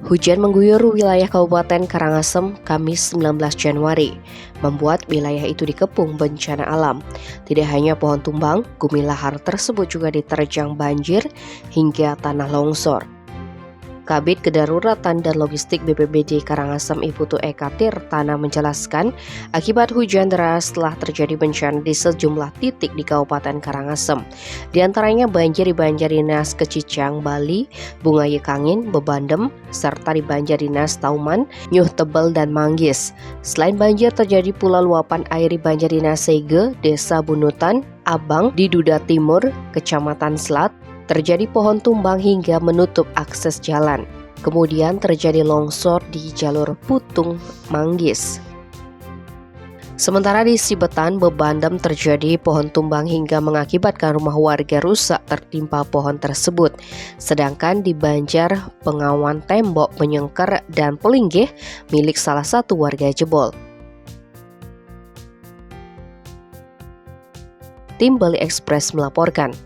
Hujan mengguyur wilayah Kabupaten Karangasem Kamis 19 Januari, membuat wilayah itu dikepung bencana alam. Tidak hanya pohon tumbang, bumi lahar tersebut juga diterjang banjir hingga tanah longsor. Kabid Kedaruratan dan Logistik BPBD Karangasem Iputu Eka Tirtana menjelaskan, akibat hujan deras telah terjadi bencana di sejumlah titik di Kabupaten Karangasem. Di antaranya banjir di Banjardinas Kecicang, Bali, Bungaya Kangin, Bebandem, serta di Banjardinas Tauman, Nyuh Tebel, dan Manggis. Selain banjir, terjadi pula luapan air di Banjardinas Sege, Desa Bunutan, Abang, di Duda Timur, Kecamatan Selat. Terjadi pohon tumbang hingga menutup akses jalan. Kemudian terjadi longsor di jalur Putung Manggis. Sementara di Sibetan, Bebandem terjadi pohon tumbang hingga mengakibatkan rumah warga rusak tertimpa pohon tersebut. Sedangkan di Banjar, Pengawan tembok penyengker dan pelinggih milik salah satu warga jebol. Tim Bali Express melaporkan.